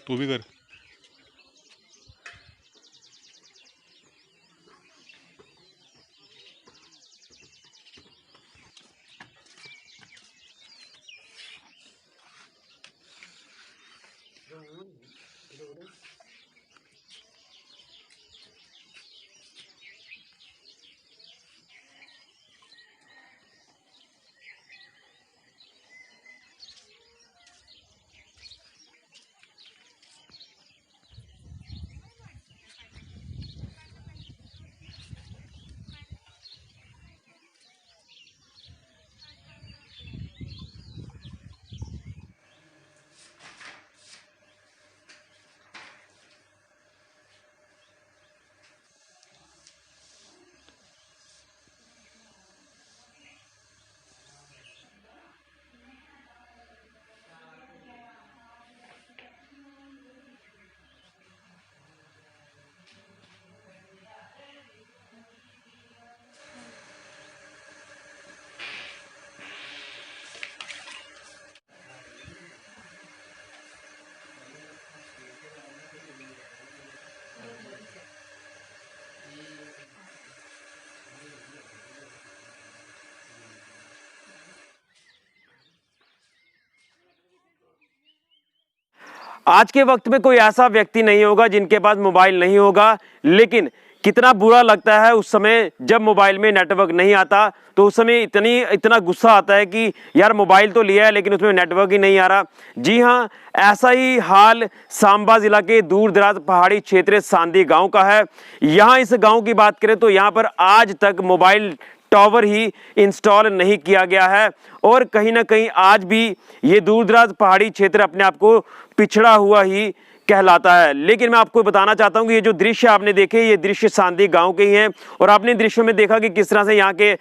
तू भी कर। आज के वक्त में कोई ऐसा व्यक्ति नहीं होगा जिनके पास मोबाइल नहीं होगा, लेकिन कितना बुरा लगता है उस समय जब मोबाइल में नेटवर्क नहीं आता। तो उस समय इतना गुस्सा आता है कि यार मोबाइल तो लिया है लेकिन उसमें नेटवर्क ही नहीं आ रहा। जी हाँ, ऐसा ही हाल सांबा जिला के दूर दराज पहाड़ी क्षेत्र सांदी गांव का है। यहाँ इस गांव की बात करें तो यहाँ पर आज तक मोबाइल टावर ही इंस्टॉल नहीं किया गया है और कहीं ना कहीं आज भी ये दूर दराज पहाड़ी क्षेत्र अपने आप को पिछड़ा हुआ ही कहलाता है। लेकिन मैं आपको बताना चाहता हूं कि ये जो दृश्य आपने देखे, ये दृश्य सांदी गांव के ही हैं और आपने दृश्य में देखा कि किस तरह से यहाँ के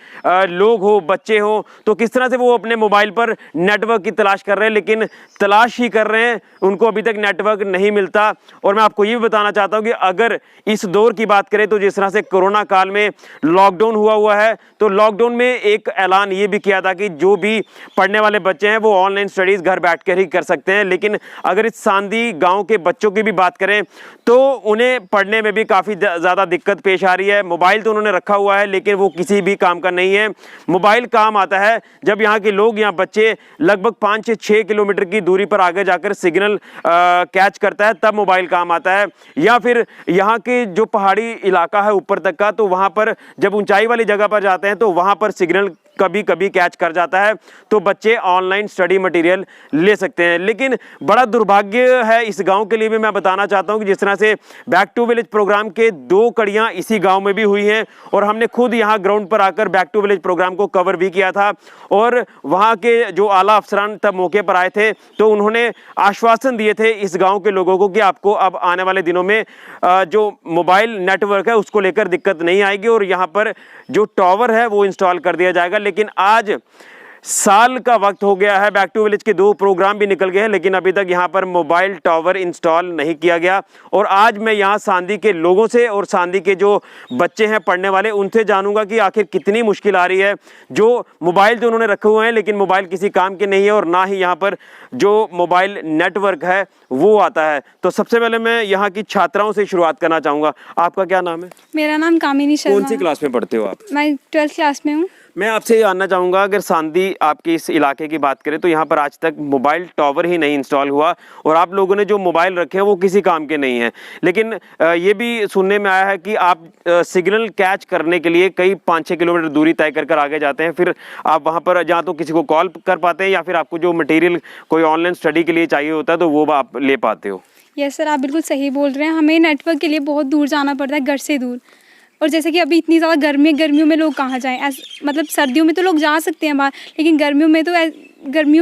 लोग हो, बच्चे हो, तो किस तरह से वो अपने मोबाइल पर नेटवर्क की तलाश कर रहे हैं, लेकिन तलाश ही कर रहे हैं, उनको अभी तक नेटवर्क नहीं मिलता। और मैं आपको ये भी बताना चाहता हूँ कि अगर इस दौर की बात करें तो जिस तरह से कोरोना काल में लॉकडाउन हुआ है, तो लॉकडाउन में एक ऐलान ये भी किया था कि जो भी पढ़ने वाले बच्चे हैं वो ऑनलाइन स्टडीज घर बैठकर ही कर सकते हैं। लेकिन अगर इस सांदी गाँव के बच्चों की भी बात करें तो उन्हें पढ़ने में भी काफ़ी ज़्यादा दिक्कत पेश आ रही है। मोबाइल तो उन्होंने रखा हुआ है लेकिन वो किसी भी काम का नहीं है। मोबाइल काम आता है जब यहाँ के लोग, यहाँ बच्चे लगभग 5 से 6 किलोमीटर की दूरी पर आगे जाकर सिग्नल कैच करता है, तब मोबाइल काम आता है। या फिर यहाँ के जो पहाड़ी इलाका है ऊपर तक का, तो वहाँ पर जब ऊंचाई वाली जगह पर जाते हैं तो वहाँ पर सिग्नल कभी कभी कैच कर जाता है, तो बच्चे ऑनलाइन स्टडी मटेरियल ले सकते हैं। लेकिन बड़ा दुर्भाग्य है इस गांव के लिए भी मैं बताना चाहता हूं कि जिस तरह से बैक टू विलेज प्रोग्राम के 2 कड़ियां इसी गांव में भी हुई हैं और हमने खुद यहां ग्राउंड पर आकर बैक टू विलेज प्रोग्राम को कवर भी किया था और वहां के जो आला अफसरान तब मौके पर आए थे तो उन्होंने आश्वासन दिए थे इस गाँव के लोगों को कि आपको अब आने वाले दिनों में जो मोबाइल नेटवर्क है उसको लेकर दिक्कत नहीं आएगी और यहाँ पर जो टावर है वो इंस्टॉल कर दिया जाएगा। लेकिन आज साल का वक्त हो गया है, बैक टू विलेज के 2 प्रोग्राम भी निकल गए हैं, लेकिन अभी तक यहाँ पर मोबाइल टावर इंस्टॉल नहीं किया गया। और आज मैं यहाँ सांदी के लोगों से और सांदी के जो बच्चे हैं पढ़ने वाले, उनसे जानूंगा कि आखिर कितनी मुश्किल आ रही है। जो मोबाइल तो उन्होंने रखे हुए हैं लेकिन मोबाइल किसी काम के नहीं है और ना ही यहाँ पर जो मोबाइल नेटवर्क है वो आता है। तो सबसे पहले मैं यहाँ की छात्राओं से शुरुआत करना चाहूँगा। आपका क्या नाम है? मेरा नाम कामिनी शर्मा। कौन सी क्लास में पढ़ते हो आप? मैं 12th क्लास में हूँ। मैं आपसे जानना चाहूँगा, अगर सांदी आपके इस इलाके की बात करें तो यहाँ पर आज तक मोबाइल टावर ही नहीं इंस्टॉल हुआ और आप लोगों ने जो मोबाइल रखे हैं वो किसी काम के नहीं हैं। लेकिन ये भी सुनने में आया है कि आप सिग्नल कैच करने के लिए कई 5-6 किलोमीटर दूरी तय कर आगे जाते हैं, फिर आप वहाँ पर जहाँ तो किसी को कॉल कर पाते हैं या फिर आपको जो मटेरियल कोई ऑनलाइन स्टडी के लिए चाहिए होता है तो वो आप ले पाते हो। यस सर, आप बिल्कुल सही बोल रहे हैं। हमें नेटवर्क के लिए बहुत दूर जाना पड़ता है, घर से दूर। और जैसे कि अभी इतनी ज़्यादा गर्मियों में लोग कहाँ जाएं? मतलब सर्दियों में तो लोग जा सकते हैं बाहर, लेकिन गर्मियों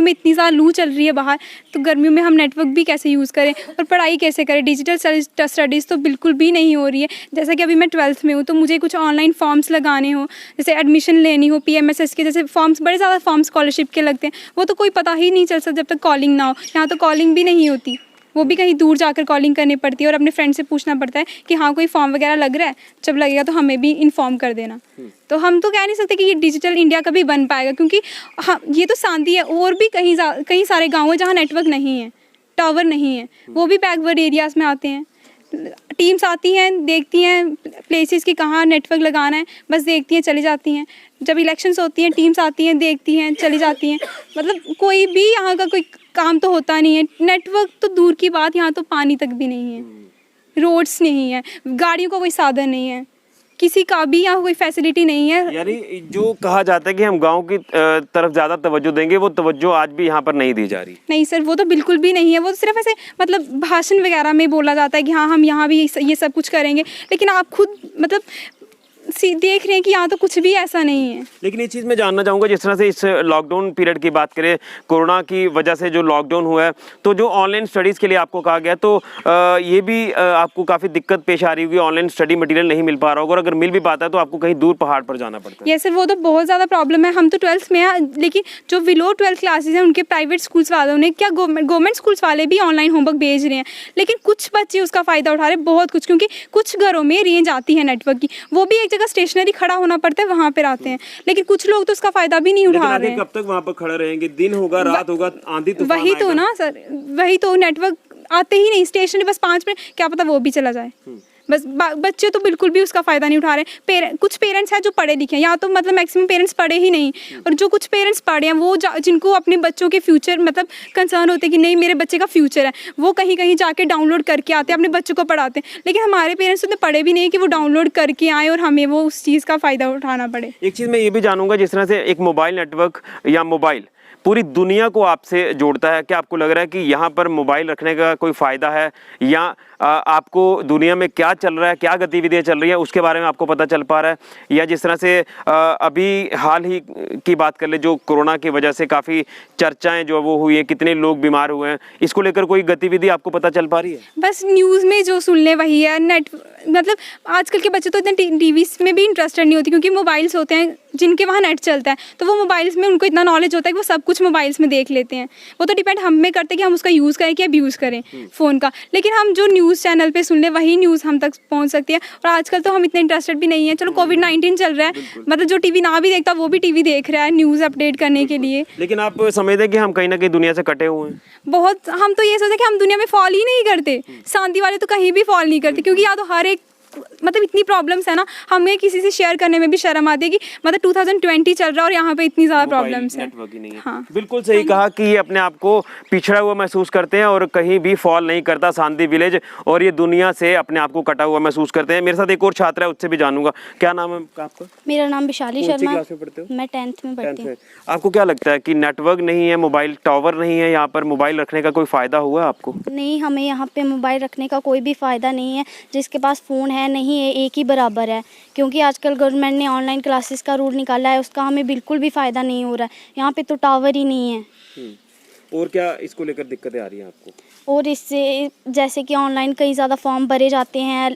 में इतनी ज़्यादा लू चल रही है बाहर, तो गर्मियों में हम नेटवर्क भी कैसे यूज़ करें और पढ़ाई कैसे करें? डिजिटल स्टडीज़ तो बिल्कुल भी नहीं हो रही है। जैसा कि अभी मैं 12th में हूँ तो मुझे कुछ ऑनलाइन फॉर्म्स लगाने हो, जैसे एडमिशन लेनी हो, PMSS के जैसे फॉर्म्स, बड़े ज़्यादा फॉर्म्स स्कॉलरशिप के लगते हैं, वो तो कोई पता ही नहीं चल सकता जब तक कॉलिंग ना हो। यहाँ तो कॉलिंग भी नहीं होती, वो भी कहीं दूर जाकर कॉलिंग करनी पड़ती है और अपने फ्रेंड से पूछना पड़ता है कि हाँ कोई फॉर्म वगैरह लग रहा है, जब लगेगा तो हमें भी इन्फॉर्म कर देना। तो हम तो कह नहीं सकते कि ये डिजिटल इंडिया कभी बन पाएगा, क्योंकि हाँ ये तो सांदी है और भी कहीं सारे गाँव हैं जहाँ नेटवर्क नहीं है। टावर नहीं है, वो भी बैकवर्ड एरियाज़ में आते हैं। टीम्स आती हैं, देखती हैं प्लेसेस की कहाँ नेटवर्क लगाना है, बस देखती हैं चली जाती हैं। जब इलेक्शंस होती हैं टीम्स आती हैं, देखती हैं चली जाती हैं। मतलब कोई भी यहाँ का कोई काम तो होता नहीं है। नेटवर्क तो दूर की बात, यहाँ तो पानी तक भी नहीं है, रोड्स नहीं है, गाड़ियों का कोई साधन नहीं है, किसी का भी यहाँ कोई फैसिलिटी नहीं है। यानी जो कहा जाता है कि हम गांव की तरफ ज़्यादा तवज्जो देंगे, वो तवज्जो आज भी यहाँ पर नहीं दी जा रही। नहीं सर, वो तो बिल्कुल भी नहीं है। वो तो सिर्फ ऐसे मतलब भाषण वगैरह में बोला जाता है कि हाँ हम यहाँ भी ये सब कुछ करेंगे, लेकिन आप खुद मतलब देख रहे हैं कि यहाँ तो कुछ भी ऐसा नहीं है। लेकिन ये चीज़ मैं जानना चाहूँगा, जिस तरह से इस लॉकडाउन पीरियड की बात करें, कोरोना की वजह से जो लॉकडाउन हुआ है, तो जो ऑनलाइन स्टडीज़ के लिए आपको कहा गया, तो ये भी आपको काफ़ी दिक्कत पेश आ रही होगी। ऑनलाइन स्टडी मटेरियल नहीं मिल पा रहा होगा, और अगर मिल भी पाता है तो आपको कहीं दूर पहाड़ पर जाना पड़ता है। ये सर वो तो बहुत ज़्यादा प्रॉब्लम है। हम तो 12th में हैं, लेकिन जो बिलो 12th क्लासेज हैं उनके प्राइवेट स्कूल्स वालों ने क्या गवर्नमेंट स्कूल्स वाले भी ऑनलाइन होमवर्क भेज रहे हैं, लेकिन कुछ बच्चे उसका फ़ायदा उठा रहे हैं, बहुत कुछ, क्योंकि कुछ घरों में रेंज आती है नेटवर्क की, वो भी एक जगह स्टेशनरी खड़ा होना पड़ता है, वहाँ पर आते हैं, लेकिन कुछ लोग तो उसका फ़ायदा भी नहीं उठा रहे हैं। कब तक वहाँ पर खड़े रहेंगे? दिन होगा, रात होगा, आंधी तूफान वही तो ना सर, वही तो, नेटवर्क आते ही नहीं, स्टेशनरी बस 5 मिनट, क्या पता वो भी चला जाए। बस बच्चे तो बिल्कुल भी उसका फ़ायदा नहीं उठा रहे। कुछ पेरेंट्स हैं जो पढ़े लिखे हैं, या तो मतलब मैक्सिमम पेरेंट्स पढ़े ही नहीं, और जो कुछ पेरेंट्स पढ़े हैं वो जिनको अपने बच्चों के फ्यूचर मतलब कंसर्न होते हैं कि नहीं मेरे बच्चे का फ्यूचर है, वो कहीं कहीं जाके डाउनलोड करके आते हैं, अपने बच्चों को पढ़ाते हैं। लेकिन हमारे पेरेंट्स तो पढ़े भी नहीं कि वो डाउनलोड करके आए और हमें वो उस चीज़ का फ़ायदा उठाना पड़े। एक चीज़ मैं ये भी जानूंगा, जिस तरह से एक मोबाइल नेटवर्क या मोबाइल पूरी दुनिया को आपसे जोड़ता है, क्या आपको लग रहा है कि यहाँ पर मोबाइल रखने का कोई फ़ायदा है, या आपको दुनिया में क्या चल रहा है, क्या गतिविधियाँ चल रही हैं उसके बारे में आपको पता चल पा रहा है? या जिस तरह से अभी हाल ही की बात कर ले, जो कोरोना की वजह से काफ़ी चर्चाएं जो वो हुई हैं, कितने लोग बीमार हुए हैं, इसको लेकर कोई गतिविधि आपको पता चल पा रही है? बस न्यूज़ में जो सुन ले वही है। नेट मतलब आजकल के बच्चे तो इतने टीवी में भी इंटरेस्टेड नहीं होती, क्योंकि मोबाइल्स होते हैं जिनके वहाँ नेट चलता है, तो वो मोबाइल्स में उनको इतना नॉलेज होता है कि वो सब कुछ मोबाइल्स में देख लेते हैं। वो तो डिपेंड हम में करते हैं कि हम उसका यूज़ करें कि अब्यूज़ करें फ़ोन का। लेकिन हम जो न्यूज़ चैनल पे सुन ले वही न्यूज़ हम तक पहुंच सकती है, और आजकल तो हम इतने इंटरेस्टेड भी नहीं है। चलो कोविड-19 चल रहा है, मतलब जो टीवी ना भी देखता वो भी टीवी देख रहा है न्यूज़ अपडेट करने के लिए। लेकिन आप समझते हैं कि हम कहीं ना कहीं दुनिया से कटे हुए हैं? बहुत, हम तो ये सोचते हैं कि हम दुनिया में फॉल ही नहीं करते। शांति वाले तो कहीं भी फॉल नहीं करते, क्योंकि यहाँ तो हर एक मतलब इतनी प्रॉब्लम्स है ना, हमें किसी से शेयर करने में भी शर्म आती है कि मतलब 2020 चल रहा है और यहाँ पे इतनी ज़्यादा प्रॉब्लम्स है। हाँ। बिल्कुल सही कहा कि ये अपने आप को पिछड़ा हुआ महसूस करते हैं और कहीं भी फॉल नहीं करता शांति विलेज, और ये दुनिया से अपने आप को कटा हुआ महसूस करते हैं। मेरे साथ एक और छात्र है, उससे भी जानूंगा। क्या नाम है आपका? मेरा नाम विशाली शर्मा। क्लास में पढ़ते हो? मैं 10th में पढ़ती हूँ। आपको क्या लगता है कि नेटवर्क नहीं है, मोबाइल टावर नहीं है, यहाँ पर मोबाइल रखने का कोई फ़ायदा हुआ आपको? नहीं, हमें यहाँ पे मोबाइल रखने का कोई भी फ़ायदा नहीं है। जिसके पास फ़ोन है नहीं है एक ही बराबर है, क्योंकि आजकल गवर्नमेंट ने ऑनलाइन क्लासेस का रूल निकाला है, उसका हमें बिल्कुल भी फ़ायदा नहीं हो रहा है। यहाँ पे तो टावर ही नहीं है। और क्या इसको लेकर दिक्कतें आ रही हैं आपको? और इससे जैसे कि ऑनलाइन कई ज़्यादा फॉर्म भरे जाते हैं,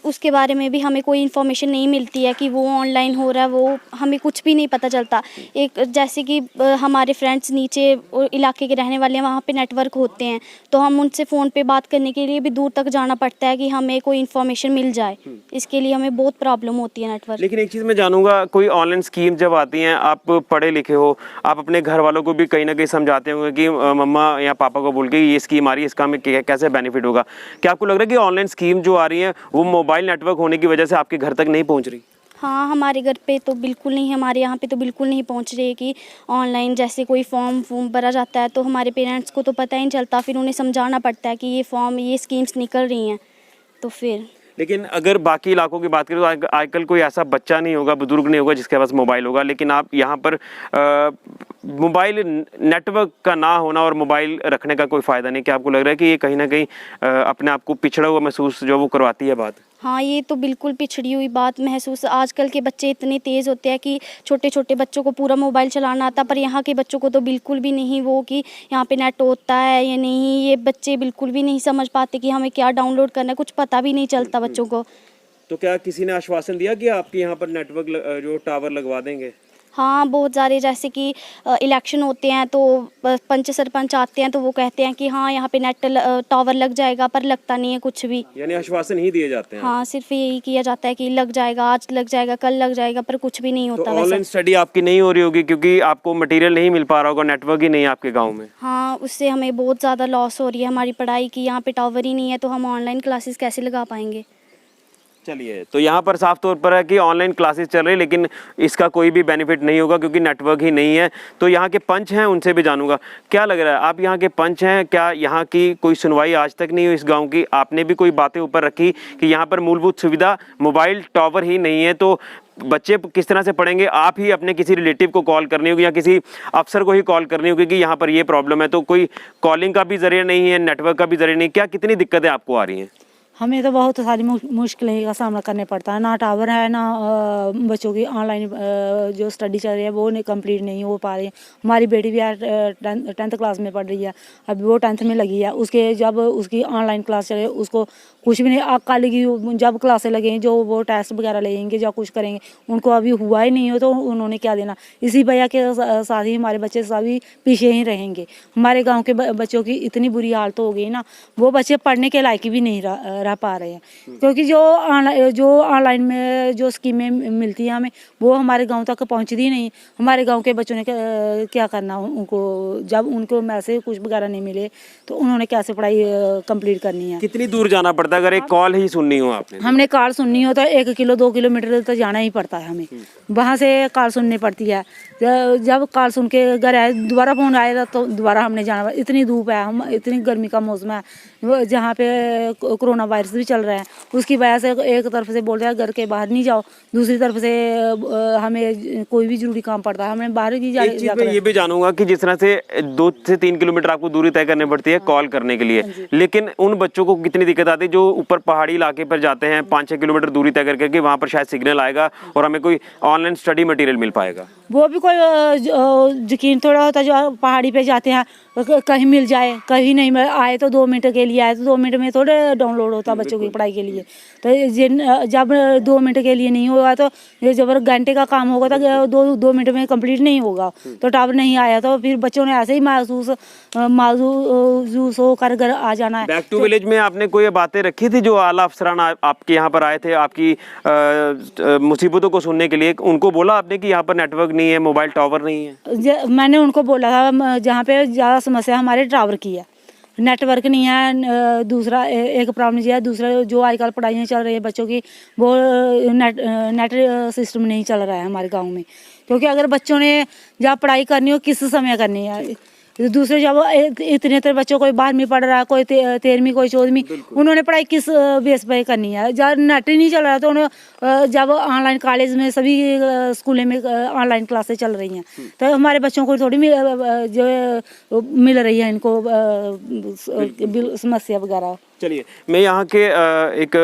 उसके बारे में भी हमें कोई इन्फॉर्मेशन नहीं मिलती है कि वो ऑनलाइन हो रहा है, वो हमें कुछ भी नहीं पता चलता। एक जैसे कि हमारे फ्रेंड्स नीचे इलाके के रहने वाले हैं, वहाँ पे नेटवर्क होते हैं, तो हम उनसे फ़ोन पे बात करने के लिए भी दूर तक जाना पड़ता है कि हमें कोई इन्फॉर्मेशन मिल जाए। इसके लिए हमें बहुत प्रॉब्लम होती है नेटवर्क। लेकिन एक चीज़ मैं जानूंगा, कोई ऑनलाइन स्कीम जब आती हैं, आप पढ़े लिखे हो, आप अपने घर वालों को भी कहीं ना कहीं समझाते होंगे कि मम्मा या पापा को बोल के ये स्कीम आ रही है, इसका हमें कैसे बेनिफिट होगा। क्या आपको लग रहा है कि ऑनलाइन स्कीम जो आ रही है वो मोबाइल नेटवर्क होने की वजह से आपके घर तक नहीं पहुंच रही? हाँ, हमारे घर पे तो बिल्कुल नहीं, हमारे यहाँ पे तो बिल्कुल नहीं पहुँच रही है कि ऑनलाइन जैसे कोई फॉर्म भरा जाता है तो हमारे पेरेंट्स को तो पता ही नहीं चलता, फिर उन्हें समझाना पड़ता है कि ये फॉर्म, ये स्कीम्स निकल रही हैं, तो फिर। लेकिन अगर बाकी इलाकों की बात करें तो आजकल कोई ऐसा बच्चा नहीं होगा, बुजुर्ग नहीं होगा जिसके पास मोबाइल होगा, लेकिन आप यहाँ पर मोबाइल नेटवर्क का ना होना और मोबाइल रखने का कोई फ़ायदा नहीं। क्या आपको लग रहा है कि ये कहीं ना कहीं अपने आप को पिछड़ा हुआ महसूस जो वो करवाती है बात? हाँ, ये तो बिल्कुल पिछड़ी हुई बात महसूस। आजकल के बच्चे इतने तेज़ होते हैं कि छोटे छोटे बच्चों को पूरा मोबाइल चलाना आता, पर यहाँ के बच्चों को तो बिल्कुल भी नहीं, वो कि यहाँ पे नेट होता है या नहीं, ये बच्चे बिल्कुल भी नहीं समझ पाते कि हमें क्या डाउनलोड करना है, कुछ पता भी नहीं चलता बच्चों को। तो क्या किसी ने आश्वासन दिया कि आपके यहाँ पर नेटवर्क जो टावर लगवा देंगे? हाँ, बहुत सारे, जैसे कि इलेक्शन होते हैं तो पंच सरपंच आते हैं तो वो कहते हैं कि हाँ यहाँ पे नेट टावर लग जाएगा, पर लगता नहीं है कुछ भी। यानी आश्वासन ही दिए जाते हैं। हाँ, सिर्फ यही किया जाता है कि लग जाएगा, आज लग जाएगा, कल लग जाएगा, पर कुछ भी नहीं तो होता ऑनलाइन वैसा। स्टडी आपकी नहीं हो रही होगी क्योंकि आपको मटेरियल नहीं मिल पा रहा होगा, नेटवर्क ही नहीं है आपके गांव में। हाँ, उससे हमें बहुत ज़्यादा लॉस हो रही है हमारी पढ़ाई की। यहाँ पे टावर ही नहीं है तो हम ऑनलाइन क्लासेस कैसे लगा पाएंगे। चलिए, तो यहाँ पर साफ तौर पर है कि ऑनलाइन क्लासेस चल रही है लेकिन इसका कोई भी बेनिफिट नहीं होगा क्योंकि नेटवर्क ही नहीं है। तो यहाँ के पंच हैं, उनसे भी जानूंगा क्या लग रहा है। आप यहाँ के पंच हैं, क्या यहाँ की कोई सुनवाई आज तक नहीं हुई इस गांव की? आपने भी कोई बातें ऊपर रखी कि यहाँ पर मूलभूत सुविधा मोबाइल टावर ही नहीं है, तो बच्चे किस तरह से पढ़ेंगे? आप ही अपने किसी रिलेटिव को कॉल करनी होगी या किसी अफसर को ही कॉल करनी होगी कि यहाँ पर ये प्रॉब्लम है, तो कोई कॉलिंग का भी जरिया नहीं है, नेटवर्क का भी जरिया नहीं, क्या कितनी दिक्कतें आपको आ रही हैं? हमें तो बहुत सारी मुश्किलें का सामना करना पड़ता है। ना टावर है, ना बच्चों की ऑनलाइन जो स्टडी चल रही है वो नहीं कंप्लीट नहीं हो पा रही है। हमारी बेटी भी यार 10th क्लास में पढ़ रही है, अभी वो 10th में लगी है। उसके जब उसकी ऑनलाइन क्लास चले उसको कुछ भी नहीं, कल की जब क्लासें लगेंगी जो वो टेस्ट वगैरह लेंगे या कुछ करेंगे, उनको अभी हुआ ही नहीं हो तो उन्होंने क्या देना। इसी वजह के साथ ही हमारे बच्चे सभी पीछे ही रहेंगे। हमारे गाँव के बच्चों की इतनी बुरी हालत हो गई ना, वो बच्चे पढ़ने के लायक भी नहीं रह पा रहे हैं क्योंकि जो ऑनलाइन में जो स्कीमें मिलती हैं हमें वो हमारे गांव तक पहुंचती नहीं। हमारे गांव के बच्चों ने क्या करना, उनको जब उनको मैसेज कुछ वगैरह नहीं मिले तो उन्होंने कैसे पढ़ाई कंप्लीट करनी है। कितनी दूर जाना पड़ता है अगर एक कॉल ही सुननी हो आपने? हमने कॉल सुननी हो तो 1 किलो 2 किलोमीटर तो जाना ही पड़ता है हमें, वहाँ से कॉल सुननी पड़ती है। जब कॉल सुन के घर आए दोबारा फ़ोन आएगा तो दोबारा हमने जाना। इतनी धूप है, हम इतनी गर्मी का मौसम है जहाँ पे कोरोना वायरस भी चल रहा है, उसकी वजह से एक तरफ से बोल रहे हैं घर के बाहर नहीं जाओ, दूसरी तरफ से हमें कोई भी जरूरी काम पड़ता है हमें बाहर ही एक चीज मैं ये भी जानूंगा कि जिस तरह से 2 से 3 किलोमीटर आपको दूरी तय करनी पड़ती है कॉल करने के लिए, लेकिन उन बच्चों को कितनी दिक्कत आती है जो ऊपर पहाड़ी इलाके पर जाते हैं 5-6 किलोमीटर दूरी तय करके कि वहाँ पर शायद सिग्नल आएगा और हमें कोई ऑनलाइन स्टडी मटेरियल मिल पाएगा? वो भी कोई यकीन थोड़ा होता है जो पहाड़ी पे जाते हैं कहीं मिल जाए, कहीं नहीं आए तो 2 मिनट के लिए आए तो 2 मिनट में थोड़े डाउनलोड होता बच्चों की पढ़ाई के लिए। तो जब 2 मिनट के लिए नहीं होगा तो जब घंटे का काम होगा तो 2 मिनट में कंप्लीट नहीं होगा, तो टावर नहीं आया तो फिर बच्चों ने ऐसे ही मायूस होकर घर आ जाना है। बैक टू विलेज में आपने कोई बातें रखी थी जो आला अफसरान आपके यहाँ पर आए थे आपकी मुसीबतों को सुनने के लिए? उनको बोला आपने कि यहाँ पर नेटवर्क नहीं है, मोबाइल टावर नहीं है? मैंने उनको बोला था जहाँ पे ज़्यादा समस्या हमारे टावर की है, नेटवर्क नहीं है। दूसरा एक प्रॉब्लम ये है, दूसरा जो आजकल पढ़ाइयाँ चल रही है बच्चों की वो नेट सिस्टम नहीं चल रहा है हमारे गांव में, क्योंकि अगर बच्चों ने जब पढ़ाई करनी हो किस समय करनी है। दूसरे जब इतने बच्चों कोई 12वीं पढ़ रहा है, कोई 13वीं, कोई 14वीं, उन्होंने पढ़ाई किस बेस पे करनी है? जब नेट ही नहीं चल रहा तो उन्होंने जब ऑनलाइन कॉलेज में सभी स्कूलों में ऑनलाइन क्लासेस चल रही हैं तो हमारे बच्चों को थोड़ी जो मिल रही है इनको समस्या वगैरह। चलिए, मैं यहाँ के एक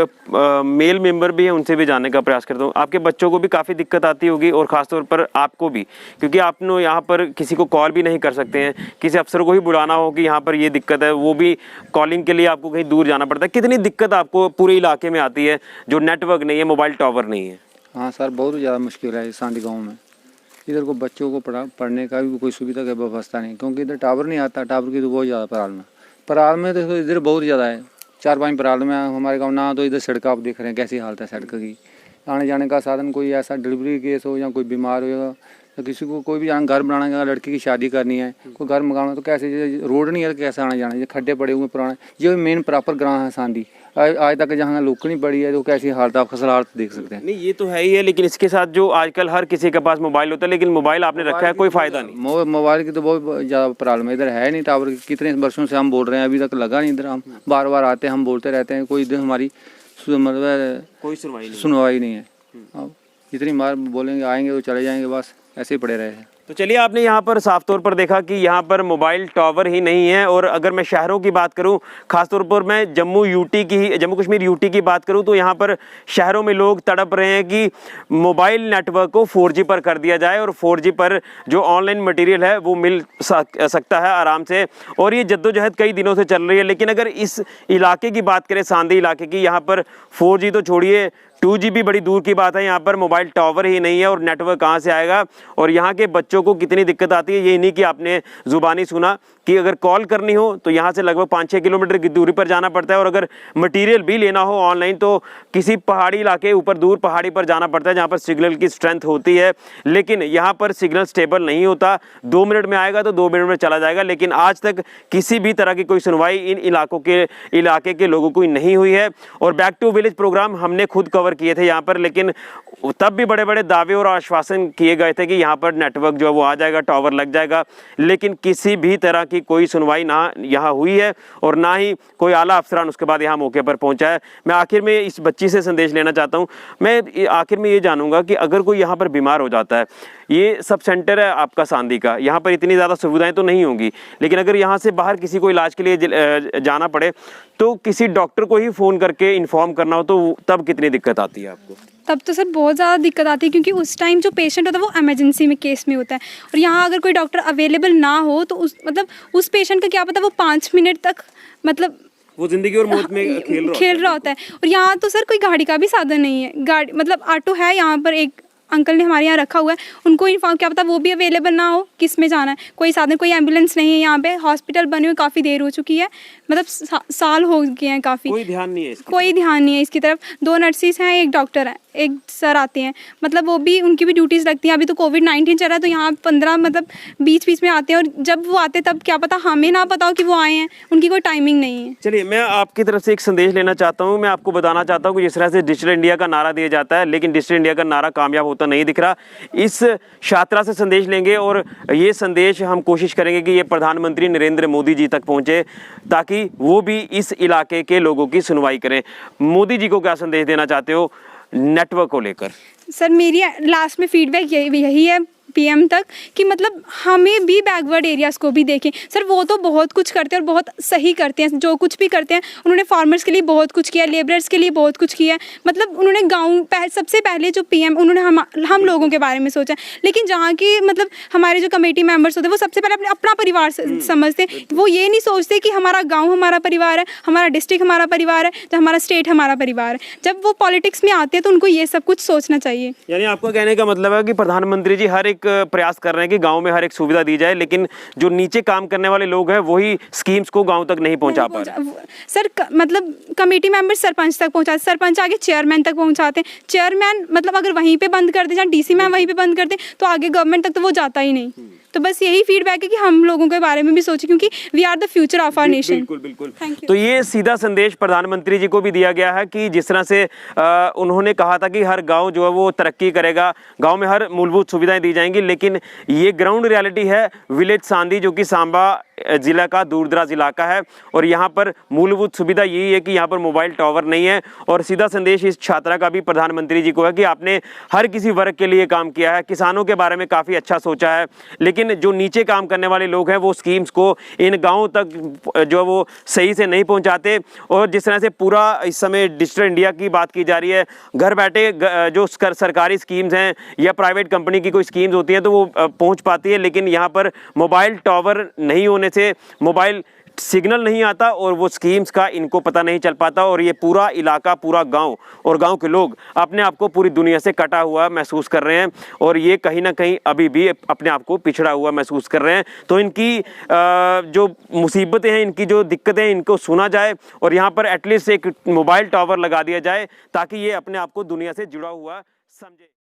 मेल मेंबर भी हैं, उनसे भी जानने का प्रयास करता हूँ। आपके बच्चों को भी काफ़ी दिक्कत आती होगी और ख़ासतौर पर आपको भी, क्योंकि आप यहाँ पर किसी को कॉल भी नहीं कर सकते हैं, किसी अफसर को ही बुलाना हो कि यहाँ पर ये दिक्कत है, वो भी कॉलिंग के लिए आपको कहीं दूर जाना पड़ता है। कितनी दिक्कत आपको पूरे इलाके में आती है जो नेटवर्क नहीं है, मोबाइल टावर नहीं है? हाँ सर, बहुत ज़्यादा मुश्किल है इस सांडी गाँव में। इधर को बच्चों को पढ़ने का भी कोई सुविधा की व्यवस्था नहीं, क्योंकि इधर टावर नहीं आता। टावर की तो बहुत ज़्यादा प्रॉब्लम है तो इधर बहुत ज़्यादा है, 4-5 प्रॉब्लम है हमारे गांव ना। तो इधर सड़क आप देख रहे हैं कैसी हालत है सड़क की, आने जाने का साधन, कोई ऐसा डिलीवरी केस हो या कोई बीमार हो या किसी को कोई भी घर बनाना है, लड़की की शादी करनी है, कोई घर मकाना तो कैसे, रोड नहीं है तो कैसे आना जाना, ये खड्डे पड़े हुए पुराने। ये मेन प्रॉपर ग्राम है सांडी, आज तक जहाँ लोक नहीं पड़ी है तो कैसी हालत, आप फसल हालत देख सकते हैं। नहीं ये तो है ही है, लेकिन इसके साथ जो आजकल हर किसी के पास मोबाइल होता है, लेकिन मोबाइल आपने रखा है कोई फायदा नहीं। मोबाइल की तो बहुत ज़्यादा प्रॉब्लम है, इधर है नहीं टावर। कितने वर्षों से हम बोल रहे हैं, अभी तक लगा नहीं इधर। हम बार बार आते हैं, हम बोलते रहते हैं, कोई इधर हमारी मतलब कोई सुनवाई नहीं है। अब इतनी बार बोलेंगे आएंगे तो चले जाएंगे, बस ऐसे ही पड़े रहे हैं। तो चलिए, आपने यहाँ पर साफ तौर पर देखा कि यहाँ पर मोबाइल टावर ही नहीं है। और अगर मैं शहरों की बात करूँ, खासतौर पर मैं जम्मू कश्मीर यूटी की बात करूँ, तो यहाँ पर शहरों में लोग तड़प रहे हैं कि मोबाइल नेटवर्क को 4G पर कर दिया जाए और 4G पर जो ऑनलाइन मटेरियल है वो मिल सकता है आराम से। और ये जद्दोजहद कई दिनों से चल रही है। लेकिन अगर इस इलाके की बात करें, सांदी इलाके की, यहाँ पर 4G तो छोड़िए, 2 GB बड़ी दूर की बात है, यहाँ पर मोबाइल टावर ही नहीं है और नेटवर्क कहाँ से आएगा। और यहाँ के बच्चों को कितनी दिक्कत आती है ये नहीं कि आपने ज़ुबानी सुना कि अगर कॉल करनी हो तो यहाँ से लगभग 5-6 किलोमीटर की दूरी पर जाना पड़ता है, और अगर मटेरियल भी लेना हो ऑनलाइन तो किसी पहाड़ी इलाके ऊपर दूर पहाड़ी पर जाना पड़ता है जहाँ पर सिग्नल की स्ट्रेंथ होती है। लेकिन यहाँ पर सिग्नल स्टेबल नहीं होता, 2 मिनट में आएगा तो 2 मिनट में चला जाएगा। लेकिन आज तक किसी भी तरह की कोई सुनवाई इन इलाके के लोगों को नहीं हुई है। और बैक टू विलेज प्रोग्राम हमने खुद कवर किए थे यहाँ पर, लेकिन तब भी बड़े बड़े दावे और आश्वासन किए गए थे कि यहाँ पर नेटवर्क जो है वो आ जाएगा, टावर लग जाएगा, लेकिन किसी भी तरह की कोई सुनवाई ना यहाँ हुई है और ना ही कोई आला अफसरान उसके बाद यहाँ मौके पर पहुँचा है। मैं आखिर में इस बच्ची से संदेश लेना चाहता हूँ। मैं आखिर में ये जानूंगा कि अगर कोई यहाँ पर बीमार हो जाता है, ये सब सेंटर है आपका सांदी का, यहाँ पर इतनी ज़्यादा सुविधाएं तो नहीं होंगी, लेकिन अगर यहाँ से बाहर किसी को इलाज के लिए जाना पड़े तो किसी डॉक्टर को ही फ़ोन करके इन्फॉर्म करना हो तो तब कितनी दिक्कत आती है आपको? तब तो सर बहुत ज़्यादा दिक्कत आती है, क्योंकि उस टाइम जो पेशेंट होता है वो इमरजेंसी में केस में होता है, और यहाँ अगर कोई डॉक्टर अवेलेबल ना हो तो उस पेशेंट का क्या पता वो 5 मिनट तक मतलब वो जिंदगी और मौत में खेल रहा होता है। और यहाँ तो सर कोई गाड़ी का भी साधन नहीं है, गाड़ी मतलब ऑटो है यहाँ पर, एक अंकल ने हमारे यहाँ रखा हुआ है, उनको इन्फॉर्म क्या पता वो भी अवेलेबल ना हो, किस में जाना है, कोई साधन, कोई एम्बुलेंस नहीं है यहाँ पे। हॉस्पिटल बने हुए काफ़ी देर हो चुकी है, मतलब साल हो गए हैं काफ़ी, कोई ध्यान नहीं है इसकी तरफ। 2 नर्सिस हैं, 1 डॉक्टर है, 1 सर आते हैं, मतलब वो भी उनकी भी ड्यूटीज़ लगती हैं। अभी तो कोविड-19 चल रहा है तो यहाँ 15 मतलब बीच में आते हैं, और जब वो आते तब क्या पता हमें ना पता हो कि वो आए हैं, उनकी कोई टाइमिंग नहीं है। चलिए, मैं आपकी तरफ से एक संदेश लेना चाहता हूँ। मैं आपको बताना चाहता हूँ कि जिस तरह से डिजिटल इंडिया का नारा दिया जाता है, लेकिन डिजिटल इंडिया का नारा कामयाब होता नहीं दिख रहा। इस छात्रा से संदेश लेंगे और ये संदेश हम कोशिश करेंगे कि ये प्रधानमंत्री नरेंद्र मोदी जी तक पहुँचे, ताकि वो भी इस इलाके के लोगों की सुनवाई करें। मोदी जी को क्या संदेश देना चाहते हो नेटवर्क को लेकर? सर मेरी लास्ट में फीडबैक यही है पीएम तक कि मतलब हमें भी बैकवर्ड एरियाज़ को भी देखें। सर वो तो बहुत कुछ करते हैं और बहुत सही करते हैं, जो कुछ भी करते हैं उन्होंने फार्मर्स के लिए बहुत कुछ किया, लेबरर्स के लिए बहुत कुछ किया, मतलब उन्होंने गाँव सबसे पहले जो पीएम उन्होंने हम लोगों के बारे में सोचा। लेकिन जहाँ की मतलब हमारे जो कमेटी मेम्बर्स होते हैं वो सबसे पहले अपना परिवार समझते, वो ये नहीं सोचते कि हमारा गाँव हमारा परिवार है, हमारा डिस्ट्रिक्ट हमारा परिवार है, तो हमारा स्टेट हमारा परिवार है। जब वो पॉलिटिक्स में आते हैं तो उनको ये सब कुछ सोचना चाहिए। यानी आपका कहने का मतलब है कि प्रधानमंत्री जी हर एक प्रयास कर रहे हैं कि गांव में हर एक सुविधा दी जाए, लेकिन जो नीचे काम करने वाले लोग हैं वही स्कीम्स को गांव तक नहीं पहुंचा पा रहे। सर मतलब कमेटी मेंबर सरपंच तक पहुंचाते, सरपंच आगे चेयरमैन तक पहुंचाते, चेयरमैन मतलब अगर वहीं पे बंद कर दे, जहाँ डीसी मैम वहीं पे बंद कर दे तो आगे गवर्नमेंट तक तो वो जाता ही नहीं। तो बस यही फीडबैक है कि हम लोगों के बारे में भी सोचें, क्योंकि we are the future of our nation. बिल्कुल बिल्कुल। तो ये सीधा संदेश प्रधानमंत्री जी को भी दिया गया है कि जिस तरह से उन्होंने कहा था कि हर गांव जो है वो तरक्की करेगा, गांव में हर मूलभूत सुविधाएं दी जाएंगी, लेकिन ये ग्राउंड रियलिटी है विलेज सांदी, जो कि सांबा जिला का दूरदराज इलाका है, और यहाँ पर मूलभूत सुविधा यही है कि यहाँ पर मोबाइल टावर नहीं है। और सीधा संदेश इस छात्रा का भी प्रधानमंत्री जी को है कि आपने हर किसी वर्ग के लिए काम किया है, किसानों के बारे में काफ़ी अच्छा सोचा है, लेकिन जो नीचे काम करने वाले लोग हैं वो स्कीम्स को इन गाँव तक जो वो सही से नहीं पहुँचाते। और जिस तरह से पूरा इस समय डिजिटल इंडिया की बात की जा रही है, घर बैठे जो सरकारी स्कीम्स हैं या प्राइवेट कंपनी की कोई स्कीम्स होती हैं तो वो पहुँच पाती है, लेकिन यहाँ पर मोबाइल टावर नहीं होने से मोबाइल सिग्नल नहीं आता और वो स्कीम्स का इनको पता नहीं चल पाता, और ये पूरा इलाका, पूरा गांव और गांव के लोग अपने आप को पूरी दुनिया से कटा हुआ महसूस कर रहे हैं, और ये कहीं ना कहीं अभी भी अपने आप को पिछड़ा हुआ महसूस कर रहे हैं। तो इनकी जो मुसीबतें हैं, इनकी जो दिक्कतें हैं, इनको सुना जाए और यहाँ पर एटलीस्ट एक मोबाइल टावर लगा दिया जाए ताकि ये अपने आप को दुनिया से जुड़ा हुआ समझे।